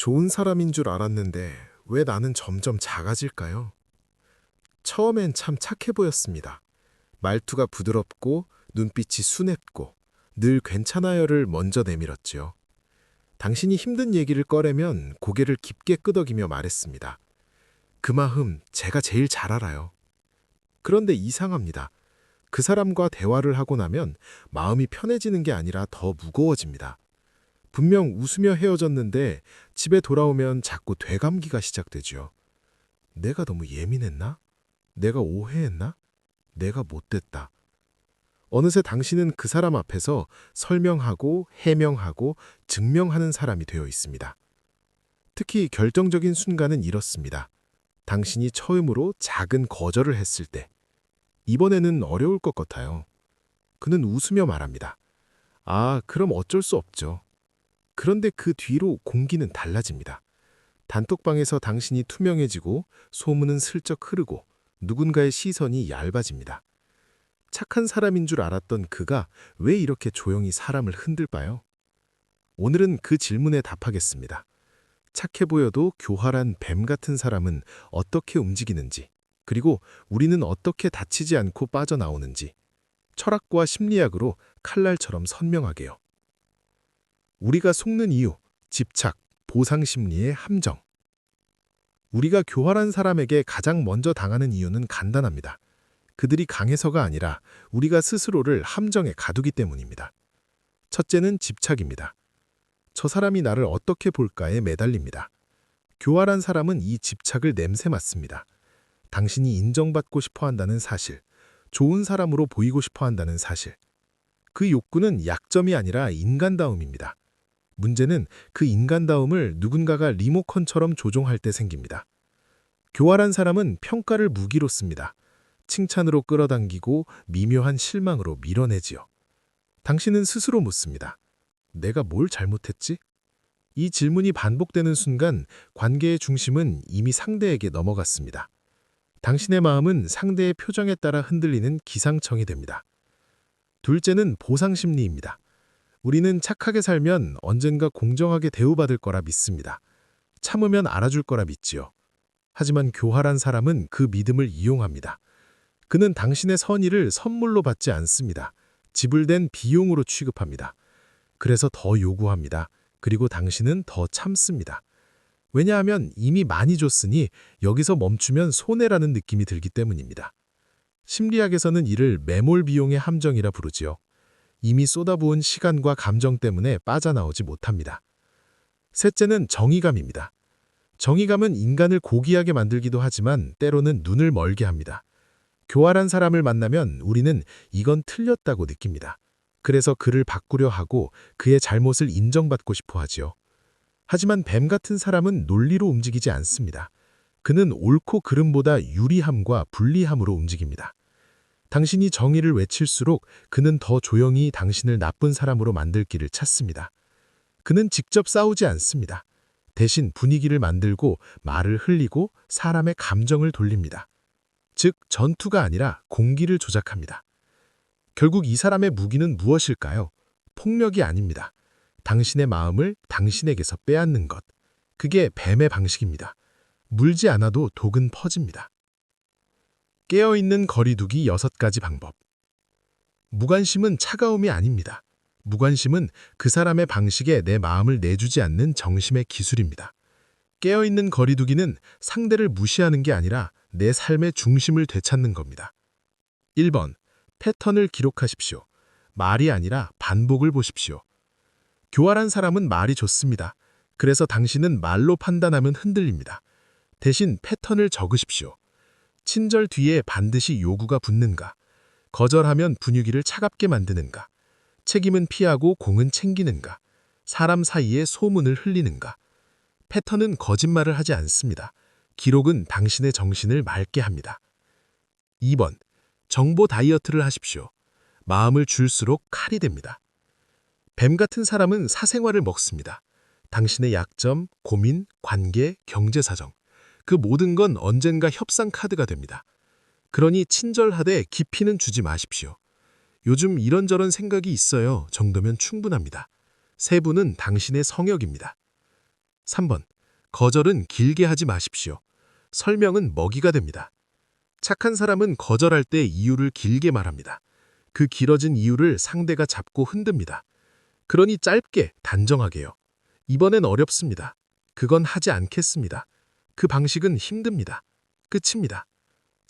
좋은 사람인 줄 알았는데 왜 나는 점점 작아질까요? 처음엔 참 착해 보였습니다. 말투가 부드럽고 눈빛이 순했고 늘 괜찮아요를 먼저 내밀었지요. 당신이 힘든 얘기를 꺼내면 고개를 깊게 끄덕이며 말했습니다. 그 마음 제가 제일 잘 알아요. 그런데 이상합니다. 그 사람과 대화를 하고 나면 마음이 편해지는 게 아니라 더 무거워집니다. 분명 웃으며 헤어졌는데 집에 돌아오면 자꾸 되감기가 시작되죠. 내가 너무 예민했나? 내가 오해했나? 내가 못됐다. 어느새 당신은 그 사람 앞에서 설명하고 해명하고 증명하는 사람이 되어 있습니다. 특히 결정적인 순간은 이렇습니다. 당신이 처음으로 작은 거절을 했을 때. 이번에는 어려울 것 같아요. 그는 웃으며 말합니다. 아, 그럼 어쩔 수 없죠. 그런데 그 뒤로 공기는 달라집니다. 단톡방에서 당신이 투명해지고 소문은 슬쩍 흐르고 누군가의 시선이 얇아집니다. 착한 사람인 줄 알았던 그가 왜 이렇게 조용히 사람을 흔들까요? 오늘은 그 질문에 답하겠습니다. 착해 보여도 교활한 뱀 같은 사람은 어떻게 움직이는지, 그리고 우리는 어떻게 다치지 않고 빠져나오는지, 철학과 심리학으로 칼날처럼 선명하게요. 우리가 속는 이유, 집착, 보상심리의 함정. 우리가 교활한 사람에게 가장 먼저 당하는 이유는 간단합니다. 그들이 강해서가 아니라 우리가 스스로를 함정에 가두기 때문입니다. 첫째는 집착입니다. 저 사람이 나를 어떻게 볼까에 매달립니다. 교활한 사람은 이 집착을 냄새 맡습니다. 당신이 인정받고 싶어 한다는 사실, 좋은 사람으로 보이고 싶어 한다는 사실. 그 욕구는 약점이 아니라 인간다움입니다. 문제는 그 인간다움을 누군가가 리모컨처럼 조종할 때 생깁니다. 교활한 사람은 평가를 무기로 씁니다. 칭찬으로 끌어당기고 미묘한 실망으로 밀어내지요. 당신은 스스로 묻습니다. 내가 뭘 잘못했지? 이 질문이 반복되는 순간 관계의 중심은 이미 상대에게 넘어갔습니다. 당신의 마음은 상대의 표정에 따라 흔들리는 기상청이 됩니다. 둘째는 보상심리입니다. 우리는 착하게 살면 언젠가 공정하게 대우받을 거라 믿습니다. 참으면 알아줄 거라 믿지요. 하지만 교활한 사람은 그 믿음을 이용합니다. 그는 당신의 선의를 선물로 받지 않습니다. 지불된 비용으로 취급합니다. 그래서 더 요구합니다. 그리고 당신은 더 참습니다. 왜냐하면 이미 많이 줬으니 여기서 멈추면 손해라는 느낌이 들기 때문입니다. 심리학에서는 이를 매몰 비용의 함정이라 부르지요. 이미 쏟아부은 시간과 감정 때문에 빠져나오지 못합니다. 셋째는 정의감입니다. 정의감은 인간을 고귀하게 만들기도 하지만 때로는 눈을 멀게 합니다. 교활한 사람을 만나면 우리는 이건 틀렸다고 느낍니다. 그래서 그를 바꾸려 하고 그의 잘못을 인정받고 싶어 하지요. 하지만 뱀 같은 사람은 논리로 움직이지 않습니다. 그는 옳고 그름보다 유리함과 불리함으로 움직입니다. 당신이 정의를 외칠수록 그는 더 조용히 당신을 나쁜 사람으로 만들 길을 찾습니다. 그는 직접 싸우지 않습니다. 대신 분위기를 만들고 말을 흘리고 사람의 감정을 돌립니다. 즉, 전투가 아니라 공기를 조작합니다. 결국 이 사람의 무기는 무엇일까요? 폭력이 아닙니다. 당신의 마음을 당신에게서 빼앗는 것. 그게 뱀의 방식입니다. 물지 않아도 독은 퍼집니다. 깨어있는 거리두기 6가지 방법. 무관심은 차가움이 아닙니다. 무관심은 그 사람의 방식에 내 마음을 내주지 않는 정심의 기술입니다. 깨어있는 거리두기는 상대를 무시하는 게 아니라 내 삶의 중심을 되찾는 겁니다. 1번. 패턴을 기록하십시오. 말이 아니라 반복을 보십시오. 교활한 사람은 말이 좋습니다. 그래서 당신은 말로 판단하면 흔들립니다. 대신 패턴을 적으십시오. 친절 뒤에 반드시 요구가 붙는가? 거절하면 분위기를 차갑게 만드는가? 책임은 피하고 공은 챙기는가? 사람 사이에 소문을 흘리는가? 패턴은 거짓말을 하지 않습니다. 기록은 당신의 정신을 맑게 합니다. 2번. 정보 다이어트를 하십시오. 마음을 줄수록 칼이 됩니다. 뱀 같은 사람은 사생활을 먹습니다. 당신의 약점, 고민, 관계, 경제 사정. 그 모든 건 언젠가 협상 카드가 됩니다. 그러니 친절하되 깊이는 주지 마십시오. 요즘 이런저런 생각이 있어요 정도면 충분합니다. 세부는 당신의 성역입니다. 3번. 거절은 길게 하지 마십시오. 설명은 먹이가 됩니다. 착한 사람은 거절할 때 이유를 길게 말합니다. 그 길어진 이유를 상대가 잡고 흔듭니다. 그러니 짧게, 단정하게요. 이번엔 어렵습니다. 그건 하지 않겠습니다. 그 방식은 힘듭니다. 끝입니다.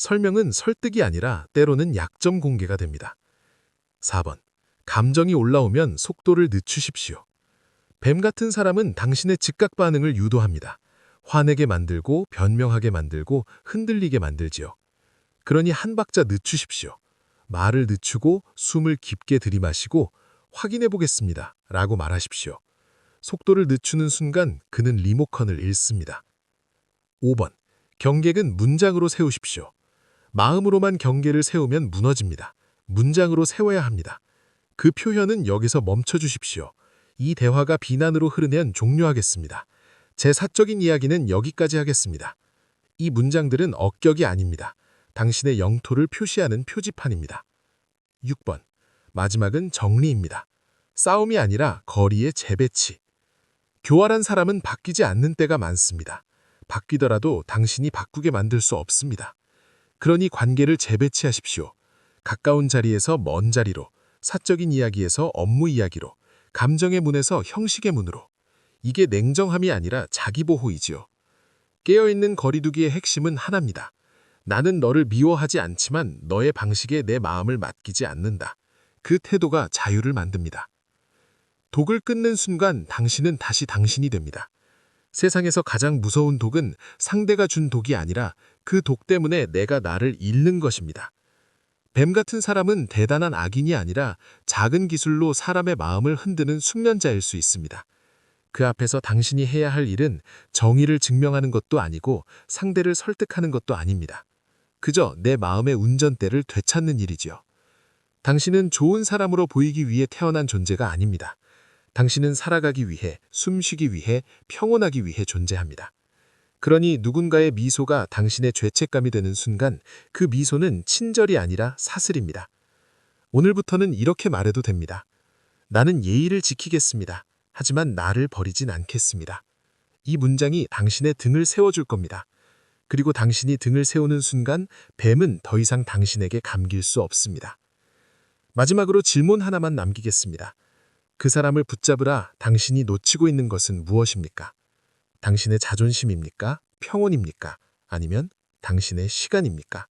설명은 설득이 아니라 때로는 약점 공개가 됩니다. 4번. 감정이 올라오면 속도를 늦추십시오. 뱀 같은 사람은 당신의 즉각 반응을 유도합니다. 화내게 만들고 변명하게 만들고 흔들리게 만들지요. 그러니 한 박자 늦추십시오. 말을 늦추고 숨을 깊게 들이마시고 확인해 보겠습니다. 라고 말하십시오. 속도를 늦추는 순간 그는 리모컨을 잃습니다. 5번. 경계는 문장으로 세우십시오. 마음으로만 경계를 세우면 무너집니다. 문장으로 세워야 합니다. 그 표현은 여기서 멈춰 주십시오. 이 대화가 비난으로 흐르면 종료하겠습니다. 제 사적인 이야기는 여기까지 하겠습니다. 이 문장들은 억격이 아닙니다. 당신의 영토를 표시하는 표지판입니다. 6번. 마지막은 정리입니다. 싸움이 아니라 거리의 재배치. 교활한 사람은 바뀌지 않는 때가 많습니다. 바뀌더라도 당신이 바꾸게 만들 수 없습니다. 그러니 관계를 재배치하십시오. 가까운 자리에서 먼 자리로, 사적인 이야기에서 업무 이야기로, 감정의 문에서 형식의 문으로. 이게 냉정함이 아니라 자기보호이지요. 깨어있는 거리두기의 핵심은 하나입니다. 나는 너를 미워하지 않지만 너의 방식에 내 마음을 맡기지 않는다. 그 태도가 자유를 만듭니다. 독을 끊는 순간 당신은 다시 당신이 됩니다. 세상에서 가장 무서운 독은 상대가 준 독이 아니라 그 독 때문에 내가 나를 잃는 것입니다. 뱀 같은 사람은 대단한 악인이 아니라 작은 기술로 사람의 마음을 흔드는 숙련자일 수 있습니다. 그 앞에서 당신이 해야 할 일은 정의를 증명하는 것도 아니고 상대를 설득하는 것도 아닙니다. 그저 내 마음의 운전대를 되찾는 일이지요. 당신은 좋은 사람으로 보이기 위해 태어난 존재가 아닙니다. 당신은 살아가기 위해, 숨쉬기 위해, 평온하기 위해 존재합니다. 그러니 누군가의 미소가 당신의 죄책감이 되는 순간 그 미소는 친절이 아니라 사슬입니다. 오늘부터는 이렇게 말해도 됩니다. 나는 예의를 지키겠습니다. 하지만 나를 버리진 않겠습니다. 이 문장이 당신의 등을 세워줄 겁니다. 그리고 당신이 등을 세우는 순간 뱀은 더 이상 당신에게 감길 수 없습니다. 마지막으로 질문 하나만 남기겠습니다. 그 사람을 붙잡으라 당신이 놓치고 있는 것은 무엇입니까? 당신의 자존심입니까? 평온입니까? 아니면 당신의 시간입니까?